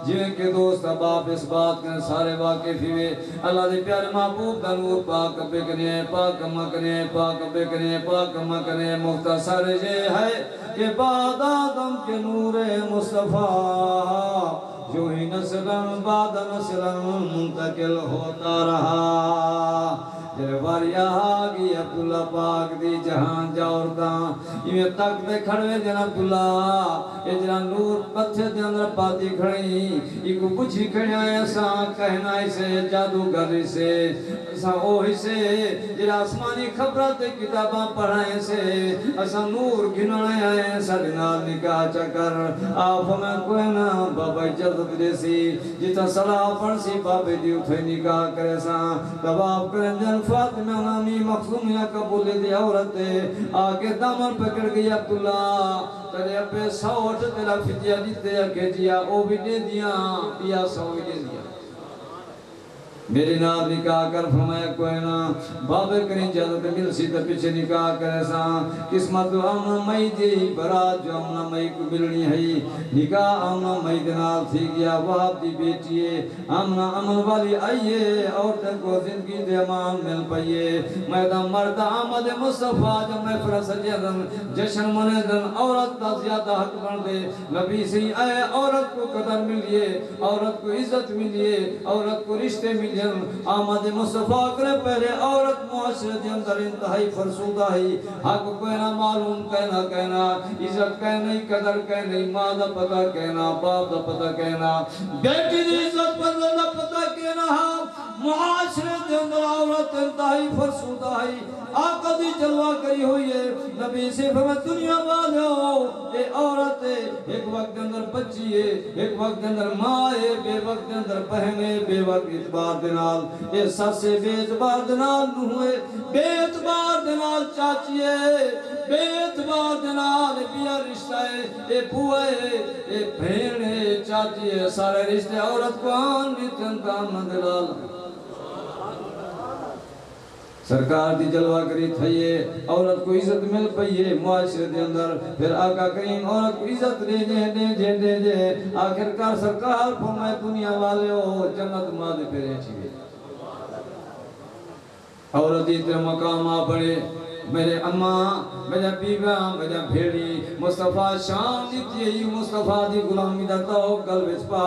جن کے دوست باپ اس بات کنے سارے واقف ہوئے اللہ دے پیارے محبوب دا نور پاک ابے کنے مختصر یہ ہے کہ بعد آدم کے نور مصطفیٰ جو ہی نسلن بعد نسلن منتقل ہوتا رہا جلے واریا آگی عبداللہ پاک دی جہان جاوردان یہ تک دے کھڑوے جن عبداللہ یہ جنہ نور پتھے دے اندر پاتی کھڑی یہ کو بچھی کھڑی آئے ایسا کہنا اسے جادوگر اسے ایسا اوہی سے جنہ آسمانی خبرات کتاباں پڑھائیں سے ایسا نور گھنوڑے آئے ایسا دنال نکاح چکر آپ ہمیں کوئی نا بابا اجازت دیسی جتا صلاح پڑسی بابے دیو تھے نکاح کرے سا دباب کریں جن فاطمہ نامی مخصومیہ قبول دی عورت آگے دامن پکڑ گئی عبداللہ ترے اپنے سوٹ تیرا فجیہ دیتے اکے جیا او بھی دے دیا یا سو بھی دے دیا میری نام نکاح کر فرمایا کوئی نا بابے کریں اجازت مل سی تا پیچھے نکاح کرے سا قسمت آمنا مئی دی برات جو آمنا مئی کو ملنی ہے نکاح آمنا مئی دنال تھی گیا وہاں دی بیٹیے آمنا عمل والی آئیے عورتیں کو زندگی دے امان مل پائیے میدان مرد آمد مصطفیٰ جب میں فرس جیدن جشن منے دن عورت تا زیادہ حق بن دے نبی سے آئے عورت کو قدر ملیے عورت کو عزت ملیے عورت کو رشتے ملیے آمد مصطفیٰ کرے پہلے عورت معاشرت اندر انتہائی فرسودہ ہی حق کہنا معلوم کہنا عزت کہنا قدر کہنا ماں دا پتہ کہنا باپ دا پتہ کہنا بیٹی دی عزت پر دا پتہ کہنا معاشرت اندر عورت انتہائی فرسودہ ہی آقا دی جلوہ کری ہوئی ہے نبی سے فرمائے دنیا والے ہو اے عورت ہے ایک وقت اندر بچی ہے ایک وقت اندر ماں ہے بے وقت اندر بہن ہے بے وقت اعتبار دنال اے سس سے بے اعتبار دنال نوے بے اعتبار دنال چاچی ہے بے اعتبار دنال بیا رشتہ ہے اے بوہ ہے اے بھین ہے چاچی ہے سارے رشتے عورت کو آن لیتن کام دلال سرکار دی جلوہ کری تھئیے عورت کو عزت مل پئیے معاشرت دے اندر پھر آقا کریم عورت کو عزت دے آخر کار سرکار فرمائے دنیا والے ہو جنت مادے پہ رہے چھوئے عورت اتنے مقام آ پڑے میرے اماں میرے بیوہ میرے بھیڑی مصطفیٰ شان دیتی مصطفیٰ دی غلامی دا توکل وچ پا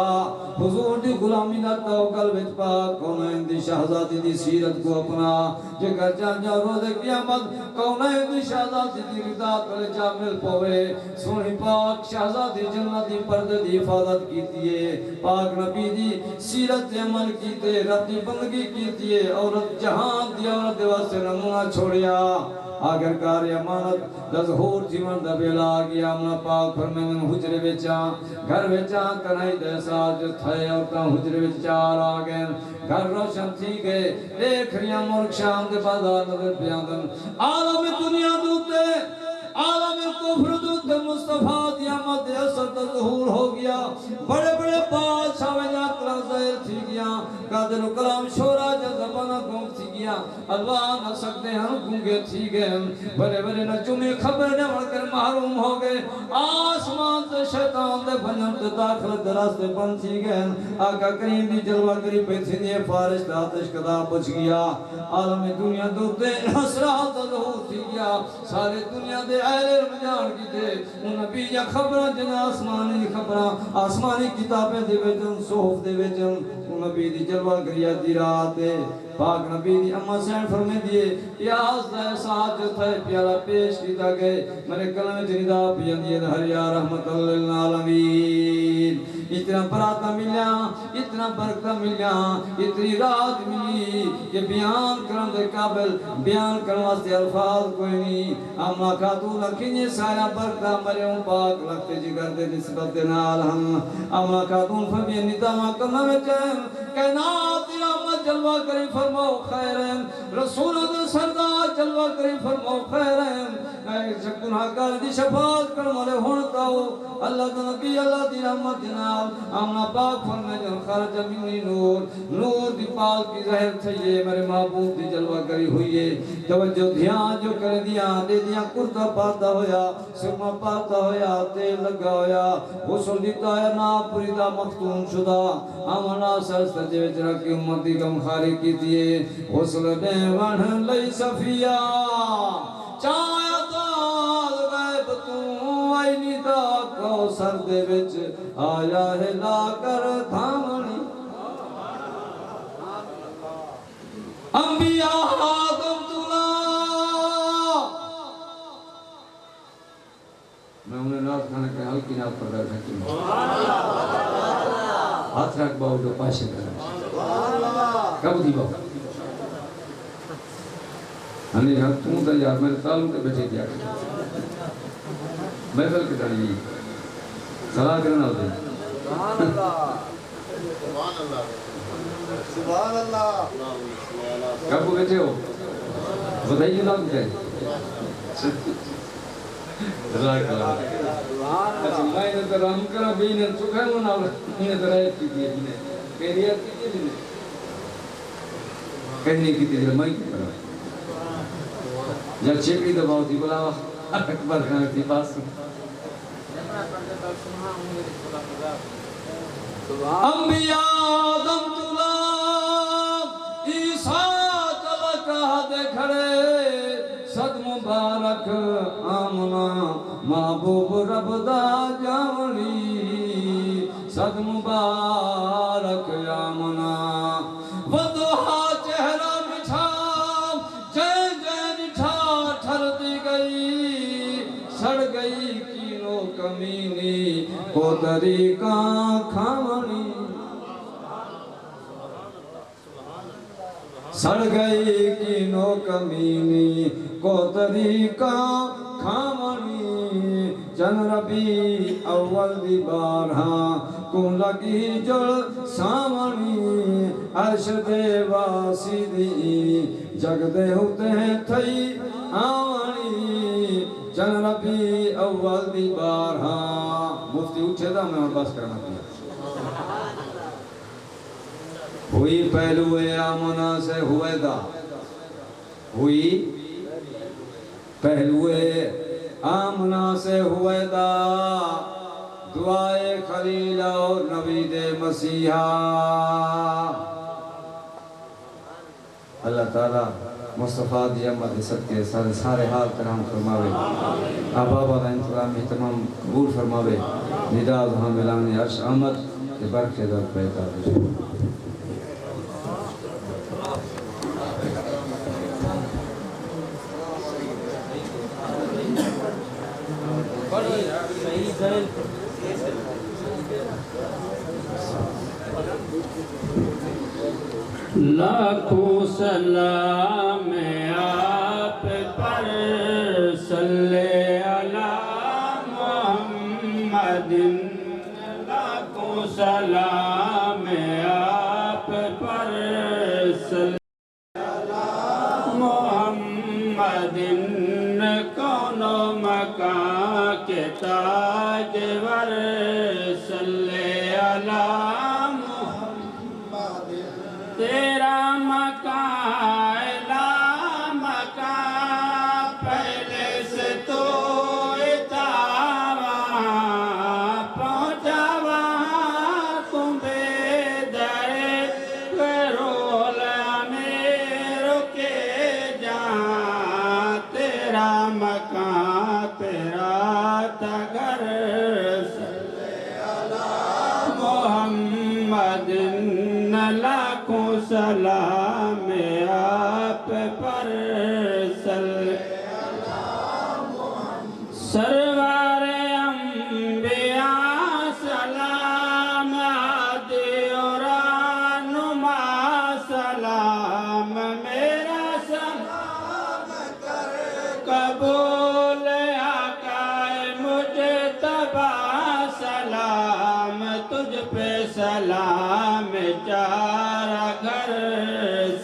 حضور دی غلامی دا توکل وچ پا کونین دی شہزادی دی سیرت کو اپنا جگر جان جا روز قیامت کونین دی شہزادی دی رضا تلے جا مل پوے سونی پاک شہزادی جنتی پردے دی حفاظت کیتی ہے پاک نبی دی سیرت عمل کیتے رب دی بندگی کیتی ہے عورت جہان دی عورت واسطے نمونہ چھوڑیا آگر کار امانت دظہور جیون دا بیلا گیا امنا پاک فرمین حجر بچا گھر بچا کنائی دیسا جو تھے عورتاں حجر بچا آگئے گھر روشن تھی گئے دیکھ ریا مرک شام دے بازار نظر بیاندن عالم دنیا دوتے عالم کفر دوتے مصطفیٰ دی آمد اثر ظہور ہو گیا بڑے بڑے بادشاہ وجاترہ ظاہر تھی گیا قادر و کلام شورا جا زبانہ گونگ تھی گیا اللہ نہ سکتے ہم گونگے تھی گئے بڑے بڑے نجومی خبر نے مڑ کر محروم ہو گئے آسمان سے شیطان دے بھنم تے داخل دراستے بند تھی گئے آقا کریم دی جلوہ کری پیتھی دیئے فارش دا آتش کدا بچ گیا عالم دنیا دوتے حسرات ظہور تھی گیا سارے دنیا دے اہل رمجان کی دے ان نبی یا خبرہ جن آسمانی خبرہ آسمانی کتابیں دے ویچن صحف دے ویچن ان نبی دی جلوہ کریا دی رات دے پاک نبی دی امہ سین فرمے دیئے پیاس دے ساتھ تھے پیارا پیش کیتا گئے میرے کلمہ جنیدہ پیان دیئے دھر یا رحمت اللہ للعالمین اتنا براتہ ملیا اتنا برکتہ ملیا اتنی رات ملی یہ بیان کرن دے قابل بیان کرن واسطے الفاظ کوئی نہیں امہ خاتون لکھنی سایہ برکتہ مریم پاک لگتے جگر دے نسبت نال ہم امہ خاتون فرمی ندامہ کرنا میں چاہم کائنات رحمت جلوہ کریں فرماؤ خیرین رسول دے سردار جلوہ کریں فرماؤ خیرین اے گناہ کار دی شفاعت کرن والے ہونتاؤ اللہ دا نبی اللہ دی رحمت جناب امنا پاک فرمے جن خرج منی نور نور دی پال کی ظاہر تھئیے میرے محبوب دی جلوہ کری ہوئیے توجہ دھیان جو کر دیا دے دیا کرتا پاتا ہویا سرما پاتا ہویا تیل لگا ہویا غسل دیتا ہے نا پریدہ مختوم شدہ امنا سرست جوچ رکھی امتی کم خاری کی دیئے غسل دے ون لئی صفیہ چایا دال غیب تو آئینی دا کو سر دے وچ آیا ہے لا کر دھامنی انبیاء آدم تلا میں انہیں ناز کھانا کہ ہلکی ناز پر در سکتی ہوں ہاتھ رکھ باؤ جو پاشے کرنا کب دی باؤ ہمیں یہاں توں تا یار میرے تعلق تے بچے دیا محفل کے داری صلاح کرنا ہوتے سبحان اللہ سبحان اللہ کب کو بیٹھے ہو بتائیے نام کیا ہے جزاک اللہ اچھا میں نے تو رحم کرا بھی نے چکھا ہے مناؤ نے تو رائت کی دیئے بھی نے پیریت کی دیئے بھی نے کہنے کی دیئے میں کی کرا جب چیپی دباؤ تھی بلا اکبر خان تھی پاس انبیاء آدم تلا عیسیٰ چلکہ دے کھڑے صد مبارک آمنا محبوب رب دا جاولی صد مبارک آمنا ودوہا چہرہ بچھا سڑ گئی کینو کمینی کو طریقہ کھامنی سڑ گئی کینو کمینی کو طریقہ کھامنی جن ربی اول دی بارہاں کو لگی جل سامنی عرش دے واسی دی جگ دے ہوتے ہیں تھئی آمنی جن ربی اول دی بارہاں مفتی اٹھے تھا میں اور بس کرنا کیا ہوئی پہلوے آمنہ سے ہوئے دا ہوئی پہلوے آمنہ سے ہوئے دا دعائے خلیل اور نبی دے مسیحا اللہ تعالیٰ مصطفیٰ دی امت صدقے سارے حال کرام فرماوے آبابا دا انتظام اہتمام قبول فرماوے نداز حاملان عرش آمد کے برکے در پیدا دے لاکھوں سلام آپ پر صلی علی محمد لاکھوں سلام آپ پر صلی علی محمد کون و مکان کے تاجور صلی علی تیرا مکان لا مکان پہلے سے تو تھا وہاں پہنچا وہاں تم بے درے رول میں رکے جہاں تیرا مکان تیرا تھا گھر محمد لاکھوں سلام آپ پر صلی سرور انبیاء سلام عادی اور رہنما سلام میرا سلام قبول آقا مجتبی سلام تجھ پہ سلام چارہ گھر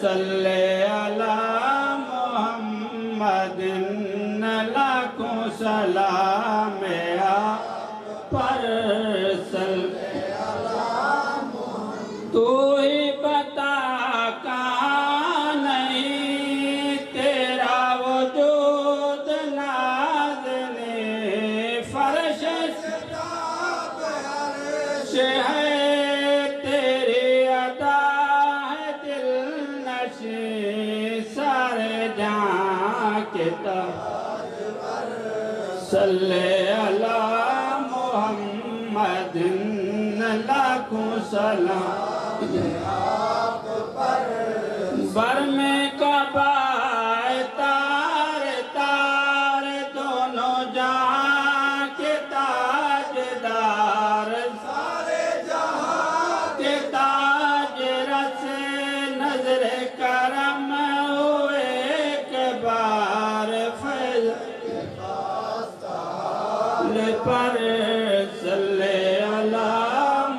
صلی علی محمد لاکھوں سلام آپ پر صلی تو ہی بتا کہاں نہیں تیرا وجود نازلِ فرش ہے تیری عطا ہے دل نشیں سارے جہاں کے تاجور صلی علی محمد لاکھوں سلام بر میں کعبہ تار تار دونوں جہاں کے تاجدار کرم ہوئے ایک بار فیض پر صلی علی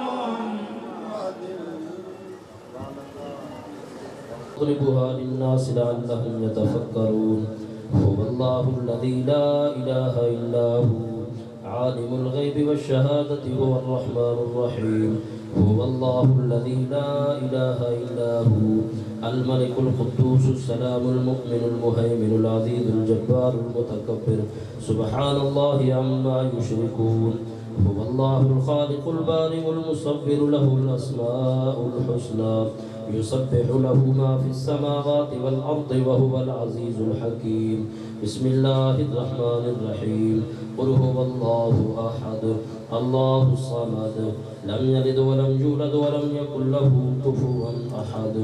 محمد اضربها للناس لعلهم يتفكرون هو الله الذي لا إله إلا هو عالم الغيب والشهادة هو الرحمن الرحيم هو الله الذي لا إله إلا هو الملك القدوس السلام المؤمن المهيمن العزيز الجبار المتكبر سبحان الله عما يشركون هو الله الخالق البارئ المصور له الأسماء الحسنى يسبح له ما في السماوات والأرض وهو العزيز الحكيم بسم الله الرحمن الرحيم قل هو الله أحد الله الصمد لم يلد ولم يولد ولم يكن له كفوا أحد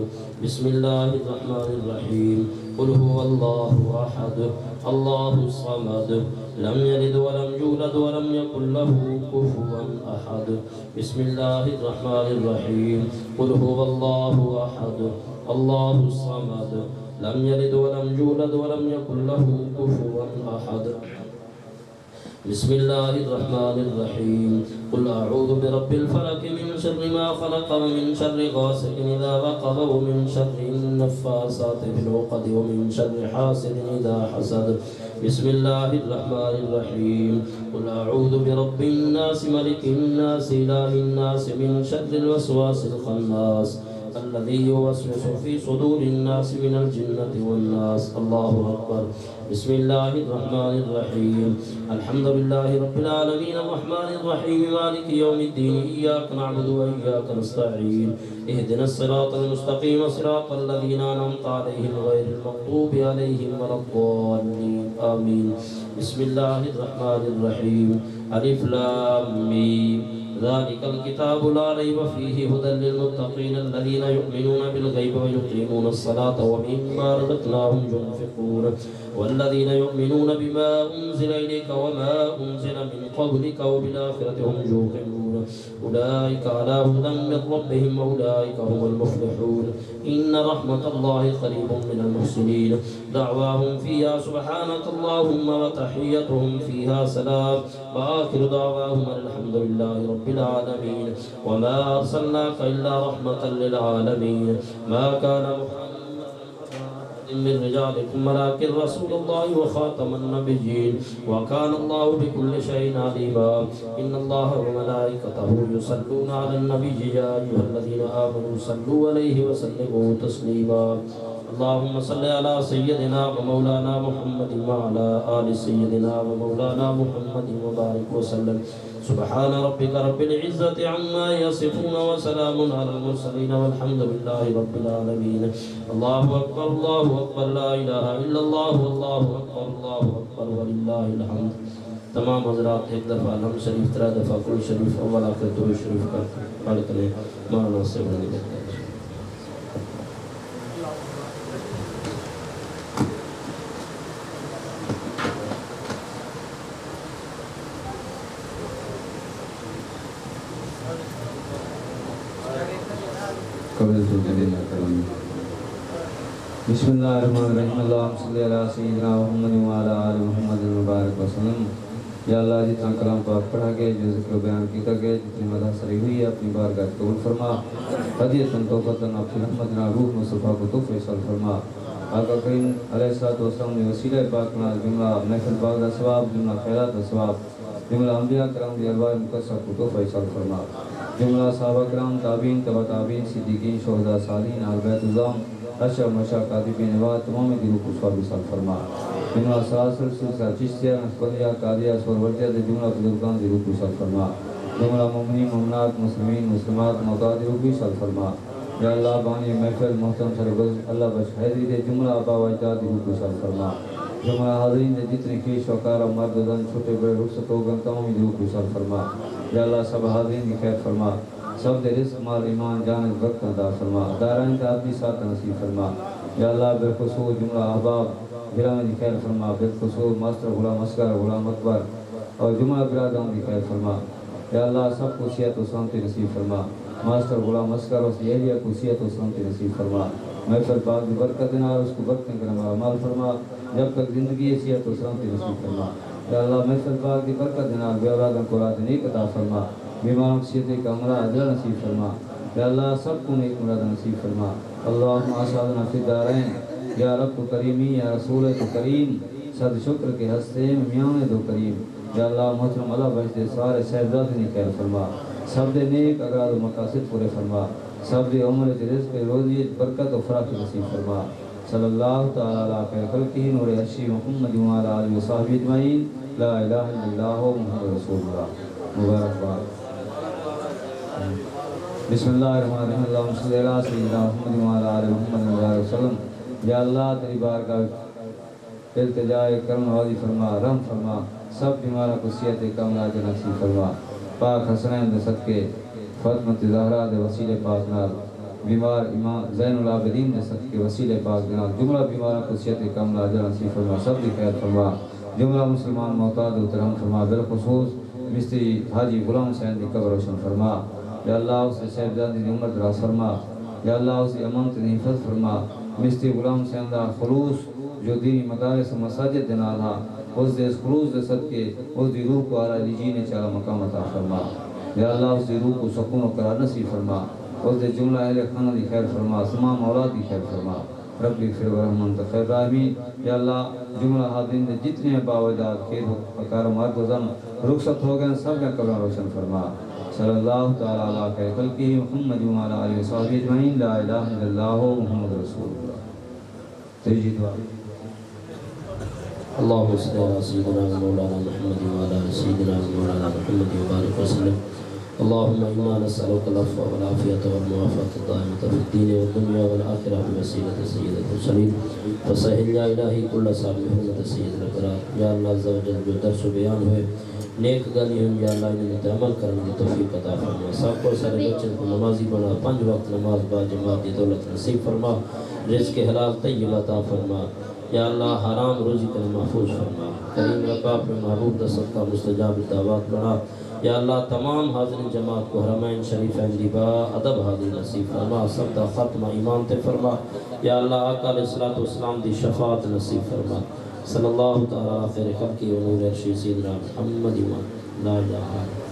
بسم الله الرحمن الرحيم قل هو الله أحد الله الصمد لم يلد ولم يولد ولم يكن له كفوا أحد بسم الله الرحمن الرحيم قل هو الله أحد الله الصمد لم يلد ولم يولد ولم يكن له كفوا أحد بسم الله الرحمن الرحيم قل أعوذ برب الفلق من شر ما خلق ومن شر غاسق إذا وقب ومن شر النفاثات في العقد ومن شر حاسد إذا حسد بسم الله الرحمن الرحيم قل أعوذ برب الناس ملك الناس إله الناس من شر الوسواس الخناس الذي يوسوس في صدور الناس من الجنة والناس. الله أكبر. بسم الله الرحمن الرحيم. الحمد لله رب العالمين الرحمن الرحيم مالك يوم الدين. إياك نعبد وإياك نستعين. اهدنا الصراط المستقيم صراط الذين أنعمت عليهم غير المغضوب عليهم ولا الضالين. آمين. بسم الله الرحمن الرحيم. ألف لام ميم. ذلك الكتاب لا ريب فيه هدى للمتقين الذين يؤمنون بالغيب ويقيمون الصلاة ومما رزقناهم ينفقون والذين يؤمنون بما أنزل إليك وما أنزل من قبلك وبالآخرة هم يوقنون أولئك على هدى من ربهم وأولئك هم المفلحون. إن رحمة الله قريب من المحسنين. دعواهم فيها سبحانك اللهم وتحيتهم فيها سلام وآخر دعواهم الحمد لله رب العالمين. وما أرسلناك إلا رحمة للعالمين. ما كان من رجالكم ولكن رسول الله وخاتم النبيين وكان الله بكل شيء عليما. إن الله وملائكته يصلون على النبي يا أيها الذين آمنوا صلوا عليه وسلموا تسليما. اللهم صل على سيدنا ومولانا محمد وعلى آل سيدنا ومولانا محمد وبارك وسلم. سبحان ربك رب العزة عما يصفون وسلام على المرسلين والحمد لله رب العالمين. الله أكبر الله أكبر لا إله إلا الله والله أكبر الله أكبر ولله الحمد. تمام حضرات ایک دفعہ الحمد شریف 3 دفعہ کل شریف اول آخر درود شریف کا پڑھ کریں. مولانا سے بڑھنے کرتے ہیں. بسم اللہ الرحمن الرحیم. اللہم صلی علی سیدنا محمد وعلی آل محمد مبارک وسلم. یا اللہ جتنا کلام پاک پڑھا گئے جو ذکر بیان کیا گئے جتنی مدح سری ہوئی ہے اپنی بارگاہ قبول فرما. ہدیۃ توفۃ اپنی رحمتنا روح مصطفیٰ کو تو فیصل فرما. آقا کریم علیہ السلام نے وسیلہ پاک نال جملہ محفل پاک دا ثواب جملہ خیرات دا ثواب جملہ انبیاء کرام دی ارواح مقدسہ کو تو فیصل فرما. جملہ صحابہ کرام تابعین تبع تابعین صدیقین شہداء صالحین آل بیت الزام اشرف مشاہ کاتبین نواد تمام دلوں کو ثواب وصال فرما. جملہ سلاسل سلسلہ چشتیہ نقشبندیہ قادریہ سورورجیہ دے جملہ بزرگان دلوں کو وصال فرما. جملہ مومنین مومنات مسلمین مسلمات موتاد دلوں کو وصال فرما. یا اللہ بانی محفل محترم سربز اللہ بخش حیدری دے جملہ آبا و اجداد دلوں کو وصال فرما. جملہ حاضرین دے جتنے خیش وقارہ مرد و زن چھوٹے بڑے رخصت ہو گن تمام دلوں کو وصال فرما. یا اللہ سب حاضرین کی خیر فرما. سب دے رزق مال ایمان جانت وقت عطا فرما. دارین کا اپنی ساتھ نصیب فرما. یا اللہ بالخصوص جملہ احباب گرامی دی خیر فرما. بالخصوص ماسٹر غلام اصغر غلام اکبر اور جملہ برادران دی خیر فرما. یا اللہ سب کو صحت و سلامتی نصیب فرما. ماسٹر غلام اصغر اور اہلیہ کو صحت و سلامتی نصیب فرما. محفل پاک دی برکت دینا اور اس کو برکتیں کرنا مال فرما. جب تک زندگی صحت و سلامتی نصیب فرما. یا اللہ محفل پاک دی برکت دینا بے اولادن کو اولاد نیک عطا فرما. بیماروں کی صحت کا عمرہ اجر نصیب فرما. یا اللہ سب کو نیک مراد نصیب فرما. اللہم آسادنا فی الدارین. یا رب کریمی یا رسول تو کریم صد شکر کے ہستے میان دو کریم. یا اللہ محترم اللہ بخش دے سارے صاحبزادے خیر فرما. سب دے نیک اغراض و مقاصد پورے فرما. سب دے عمر رزق روزی برکت و فراخ نصیب فرما. صلی اللہ تعالی علیہ خیر خلقہ نور عرشی محمد وعلی آلہ وصحبہ اجمعین. لا الہ الا اللہ محمد رسول اللہ. مبارک باد. بسم اللہ الرحمن الرحیم. اللہم صلی علی سیدنا محمد وعلی آل محمد مبارک وسلم. یا اللہ تیری بارگاہ التجائے کرم نوازی فرما رحم فرما. سب بیماروں کو صحت کاملہ نصیب فرما. پاک حسنین دے صدقے فاطمہ زہرا دے وسیلے پاک نال بیمار امام زین العابدین دے صدقے وسیلے پاک نال جملہ بیماروں کو صحت کاملہ نصیب فرما. سب دی خیر فرما. جملہ مسلمان محتاج و ترحم فرما. بالخصوص مستری حاجی غلام حسین دی قبر روشن فرما. یا اللہ اسے صاحبزادی دی عمر دراز فرما. یا اللہ اسے امانت دی حفظ فرما. مستری غلام حسین دا خلوص جو دینی مدارس و مساجد دے نال ہا اس دے اس خلوص دے صدقے اس دی روح کو اعلیٰ علی جی نے چالا مقام عطا فرما. یا اللہ اس دی روح کو سکون و قرار نصیب فرما. اس دے جملہ اہل خانہ دی خیر فرما. تمام اولاد دی خیر فرما. رب اغفر ورحمن خیر راہمین. یا اللہ جملہ حاضرین دے جتنے باوجداد خیر و اکار مرد و زن رخصت ہو گئے سب کا قبر روشن فرما. صلی اللہ تعالی علیہ خیر خلقہ محمد وعلی آلہ وصحبہ اجمعین لا الہ الا اللہ محمد رسول اللہ. تیجی دعا. اللهم صل على سيدنا مولانا محمد وعلى آل سيدنا مولانا محمد وبارك وسلم. اللهم إنا نسألك العفو والعافية والمعافاة الدائمة في الدين والدنيا والآخرة بوسيلة سيد المرسلين فسهل يا إلهي كل صعب بحرمة سيد الأبرار. یا اللہ عز و جل جو درس و بیان ہوئے نیک گلی ہوں یا اللہ انہیں عمل کرنے کی توفیق عطا فرما. سب کو سارے بچوں کو نمازی بنا 5 وقت نماز با جماعت دی دولت نصیب فرما. رزق حلال طیب عطا فرما. یا اللہ حرام روزی کر محفوظ فرما. کریم رقاب محبوب دا صدقہ مستجاب دعوات بنا. یا اللہ تمام حاضرین جماعت کو حرمین شریفین دی با ادب حاضر نصیب فرما. سب دا ختمہ ایمان تے فرما. یا اللہ آقا علیہ السلام دی شفاعت نصیب فرما. صلی اللہ تعالیٰ خیر خلقی و نور ارشی سیدنا محمد لا الہ الا